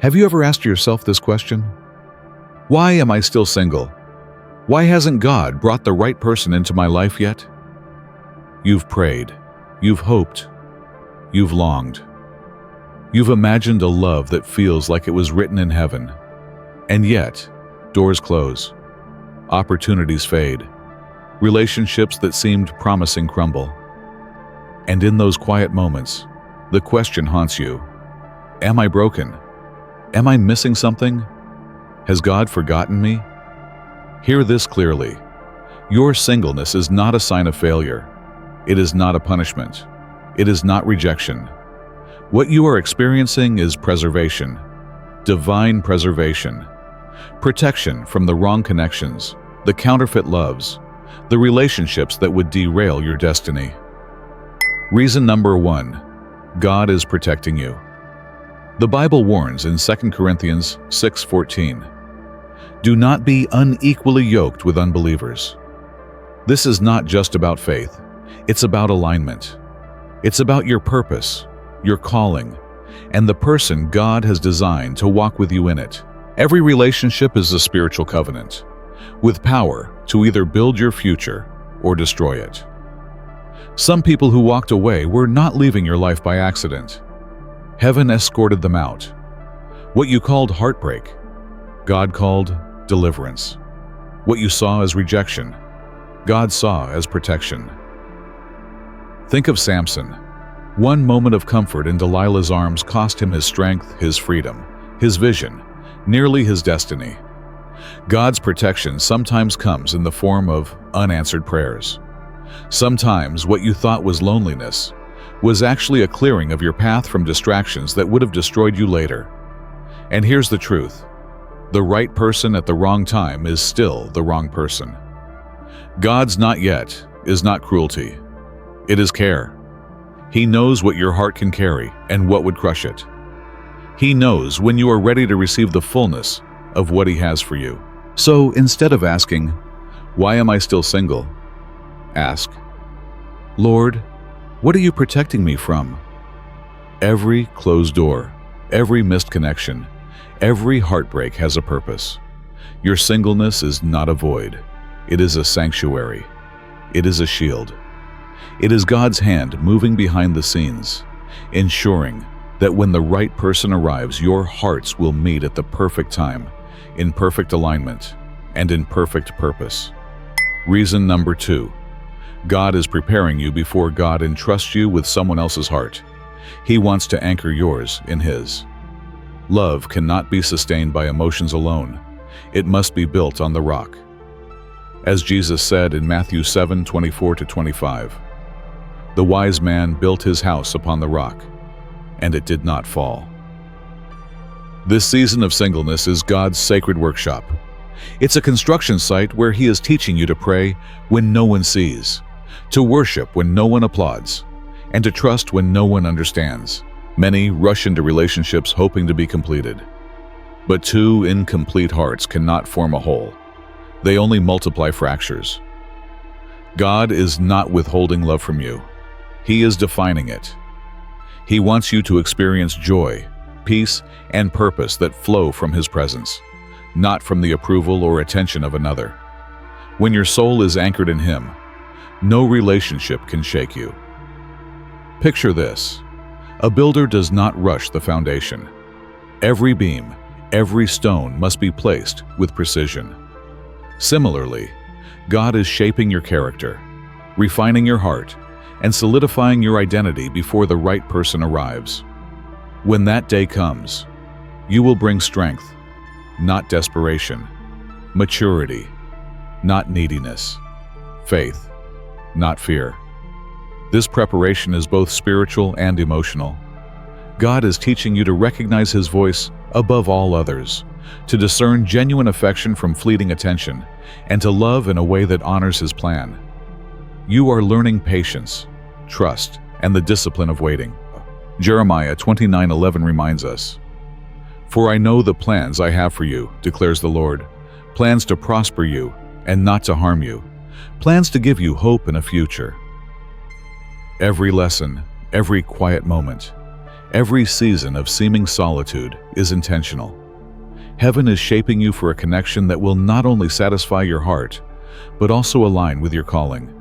Have you ever asked yourself this question? Why am I still single? Why hasn't God brought the right person into my life yet? You've prayed, you've hoped, you've longed. You've imagined a love that feels like it was written in heaven. And yet, doors close, opportunities fade, relationships that seemed promising crumble. And in those quiet moments, the question haunts you. Am I broken? Am I missing something? Has God forgotten me? Hear this clearly. Your singleness is not a sign of failure. It is not a punishment. It is not rejection. What you are experiencing is preservation, divine preservation, protection from the wrong connections, the counterfeit loves, the relationships that would derail your destiny. Reason number 1, God is protecting you. The Bible warns in 2 Corinthians 6:14, "Do not be unequally yoked with unbelievers." This is not just about faith, it's about alignment. It's about your purpose, your calling, and the person God has designed to walk with you in it. Every relationship is a spiritual covenant, with power to either build your future or destroy it. Some people who walked away were not leaving your life by accident. Heaven escorted them out. What you called heartbreak, God called deliverance. What you saw as rejection, God saw as protection. Think of Samson. One moment of comfort in Delilah's arms cost him his strength, his freedom, his vision, nearly his destiny. God's protection sometimes comes in the form of unanswered prayers. Sometimes what you thought was loneliness was actually a clearing of your path from distractions that would have destroyed you later. And here's the truth. The right person at the wrong time is still the wrong person. God's not yet is not cruelty. It is care. He knows what your heart can carry and what would crush it. He knows when you are ready to receive the fullness of what He has for you. So instead of asking, "Why am I still single?" ask, "Lord, what are you protecting me from?" Every closed door, every missed connection, every heartbreak has a purpose. Your singleness is not a void. It is a sanctuary. It is a shield. It is God's hand moving behind the scenes, ensuring that when the right person arrives, your hearts will meet at the perfect time, in perfect alignment, and in perfect purpose. Reason number 2. God is preparing you before God entrusts you with someone else's heart. He wants to anchor yours in His. Love cannot be sustained by emotions alone. It must be built on the rock. As Jesus said in Matthew 7:24-25, "The wise man built his house upon the rock, and it did not fall." This season of singleness is God's sacred workshop. It's a construction site where He is teaching you to pray when no one sees, to worship when no one applauds, and to trust when no one understands. Many rush into relationships hoping to be completed. But two incomplete hearts cannot form a whole. They only multiply fractures. God is not withholding love from you. He is defining it. He wants you to experience joy, peace, and purpose that flow from His presence, not from the approval or attention of another. When your soul is anchored in Him, no relationship can shake you. Picture this. A builder does not rush the foundation. Every beam, every stone must be placed with precision. Similarly, God is shaping your character, refining your heart, and solidifying your identity before the right person arrives. When that day comes, you will bring strength, not desperation, maturity, not neediness, faith, not fear. This preparation is both spiritual and emotional. God is teaching you to recognize His voice above all others, to discern genuine affection from fleeting attention, and to love in a way that honors His plan. You are learning patience, trust, and the discipline of waiting. Jeremiah 29:11 reminds us, "For I know the plans I have for you, declares the Lord, plans to prosper you and not to harm you, plans to give you hope and a future." Every lesson, every quiet moment, Every season of seeming solitude is intentional. Heaven is shaping you for a connection that will not only satisfy your heart, but also align with your calling.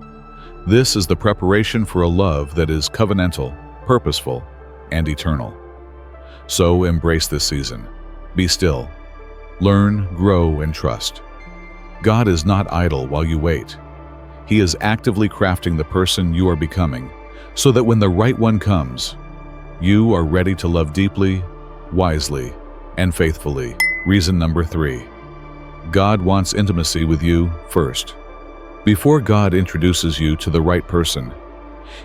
This is the preparation for a love that is covenantal, purposeful, and eternal. So embrace this season. Be still. Learn, grow, and trust. God is not idle while you wait. He is actively crafting the person you are becoming, so that when the right one comes, you are ready to love deeply, wisely, and faithfully. Reason number 3. God wants intimacy with you first. Before God introduces you to the right person,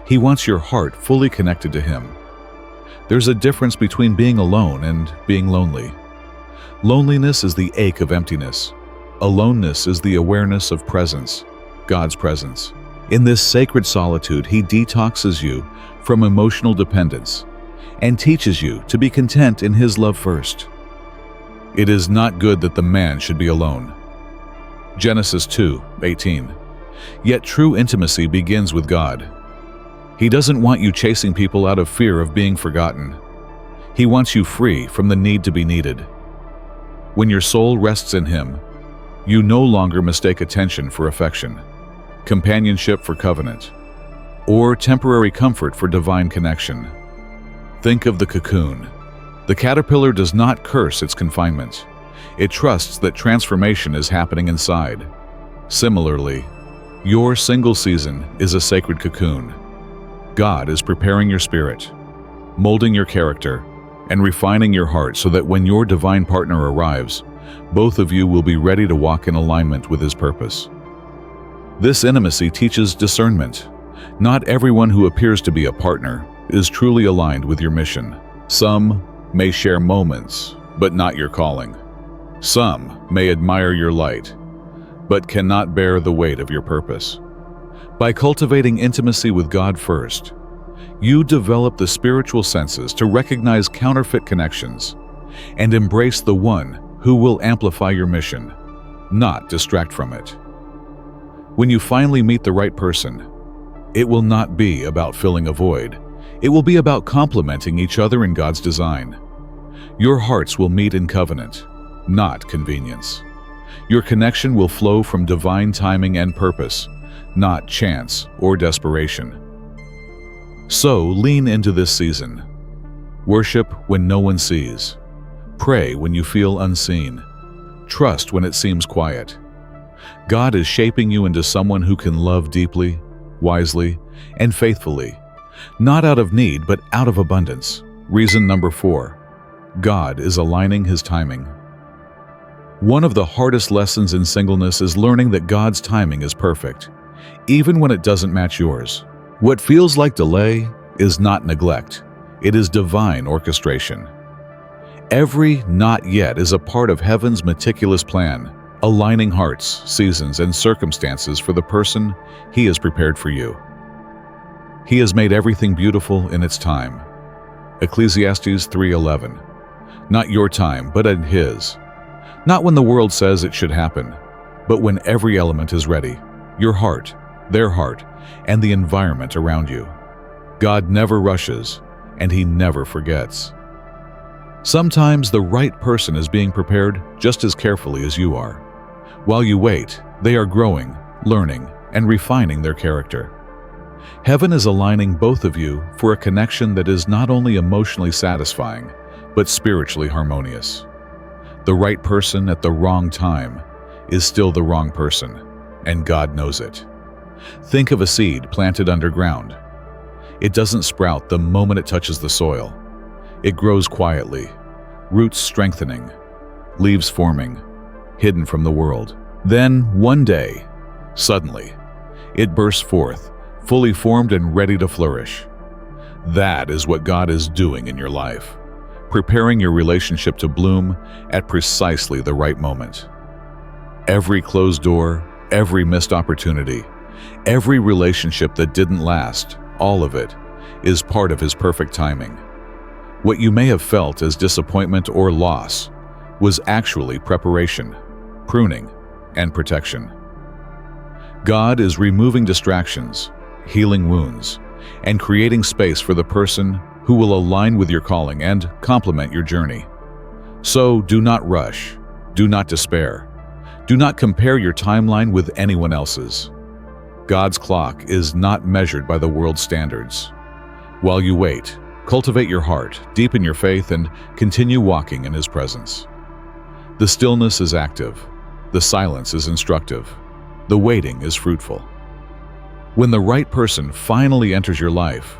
He wants your heart fully connected to Him. There's a difference between being alone and being lonely. Loneliness is the ache of emptiness. Aloneness is the awareness of presence, God's presence. In this sacred solitude, He detoxes you from emotional dependence and teaches you to be content in His love first. It is not good that the man should be alone. Genesis 2:18. Yet true intimacy begins with God. He doesn't want you chasing people out of fear of being forgotten. He wants you free from the need to be needed. When your soul rests in Him, you no longer mistake attention for affection, companionship for covenant, or temporary comfort for divine connection. Think of the cocoon. The caterpillar does not curse its confinement. It trusts that transformation is happening inside. Similarly, your single season is a sacred cocoon. God is preparing your spirit, molding your character, and refining your heart so that when your divine partner arrives, both of you will be ready to walk in alignment with His purpose. This intimacy teaches discernment. Not everyone who appears to be a partner is truly aligned with your mission. Some may share moments, but not your calling. Some may admire your light, but cannot bear the weight of your purpose. By cultivating intimacy with God first, you develop the spiritual senses to recognize counterfeit connections and embrace the one who will amplify your mission, not distract from it. When you finally meet the right person, it will not be about filling a void. It will be about complementing each other in God's design. Your hearts will meet in covenant, not convenience. Your connection will flow from divine timing and purpose, not chance or desperation. So lean into this season. Worship when no one sees. Pray when you feel unseen. Trust when it seems quiet. God is shaping you into someone who can love deeply, wisely, and faithfully, not out of need but out of abundance. Reason number 4. God is aligning His timing. One of the hardest lessons in singleness is learning that God's timing is perfect, even when it doesn't match yours. What feels like delay is not neglect. It is divine orchestration. Every not yet is a part of heaven's meticulous plan, aligning hearts, seasons, and circumstances for the person He has prepared for you. He has made everything beautiful in its time. Ecclesiastes 3:11. Not your time, but in His. Not when the world says it should happen, but when every element is ready. Your heart, their heart, and the environment around you. God never rushes, and He never forgets. Sometimes the right person is being prepared just as carefully as you are. While you wait, they are growing, learning, and refining their character. Heaven is aligning both of you for a connection that is not only emotionally satisfying, but spiritually harmonious. The right person at the wrong time is still the wrong person, and God knows it. Think of a seed planted underground. It doesn't sprout the moment it touches the soil. It grows quietly, roots strengthening, leaves forming, hidden from the world. Then, one day, suddenly, it bursts forth, fully formed and ready to flourish. That is what God is doing in your life, preparing your relationship to bloom at precisely the right moment. Every closed door, every missed opportunity, every relationship that didn't last, all of it, is part of His perfect timing. What you may have felt as disappointment or loss was actually preparation, pruning, and protection. God is removing distractions, healing wounds, and creating space for the person who will align with your calling and complement your journey. So do not rush, do not despair, do not compare your timeline with anyone else's. God's clock is not measured by the world's standards. While you wait, cultivate your heart, deepen your faith, and continue walking in His presence. The stillness is active, the silence is instructive, the waiting is fruitful. When the right person finally enters your life,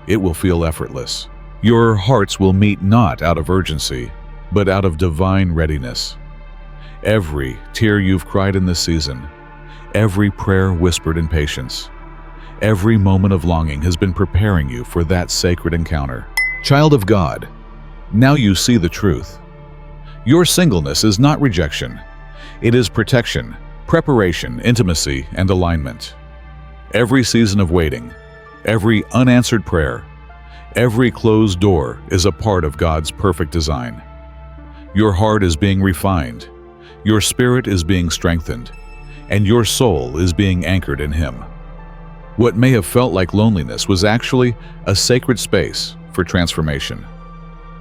it will feel effortless. Your hearts will meet not out of urgency, but out of divine readiness. Every tear you've cried in this season, every prayer whispered in patience, every moment of longing has been preparing you for that sacred encounter. Child of God, now you see the truth. Your singleness is not rejection. It is protection, preparation, intimacy, and alignment. Every season of waiting, every unanswered prayer, every closed door is a part of God's perfect design. Your heart is being refined, your spirit is being strengthened, and your soul is being anchored in Him. What may have felt like loneliness was actually a sacred space for transformation.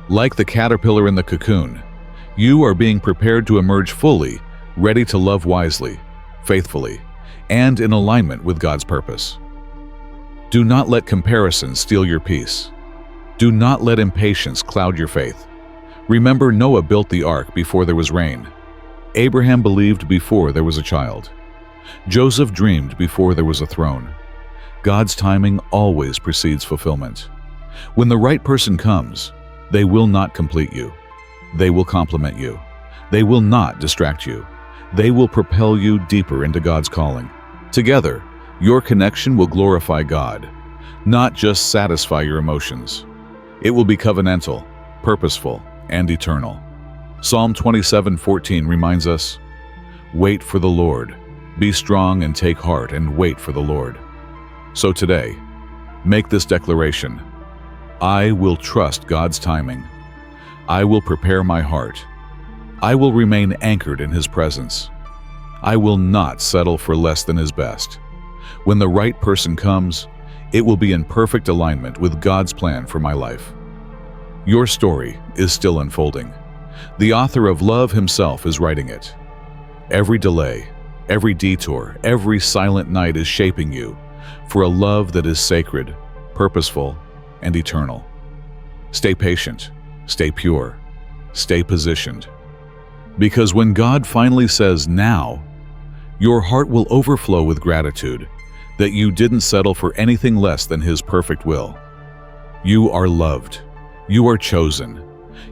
Like the caterpillar in the cocoon, you are being prepared to emerge fully, ready to love wisely, faithfully, and in alignment with God's purpose. Do not let comparison steal your peace. Do not let impatience cloud your faith. Remember, Noah built the ark before there was rain. Abraham believed before there was a child. Joseph dreamed before there was a throne. God's timing always precedes fulfillment. When the right person comes, they will not complete you. They will complement you. They will not distract you. They will propel you deeper into God's calling. Together, your connection will glorify God, not just satisfy your emotions. It will be covenantal, purposeful, and eternal. Psalm 27:14 reminds us, "Wait for the Lord. Be strong and take heart and wait for the Lord." So today, make this declaration: I will trust God's timing. I will prepare my heart. I will remain anchored in His presence. I will not settle for less than His best. When the right person comes, it will be in perfect alignment with God's plan for my life. Your story is still unfolding. The author of love Himself is writing it. Every delay, every detour, every silent night is shaping you for a love that is sacred, purposeful, and eternal. Stay patient, stay pure, stay positioned. Because when God finally says now, your heart will overflow with gratitude that you didn't settle for anything less than His perfect will. You are loved. You are chosen.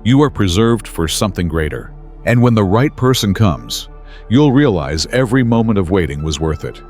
You are preserved for something greater. And when the right person comes, you'll realize every moment of waiting was worth it.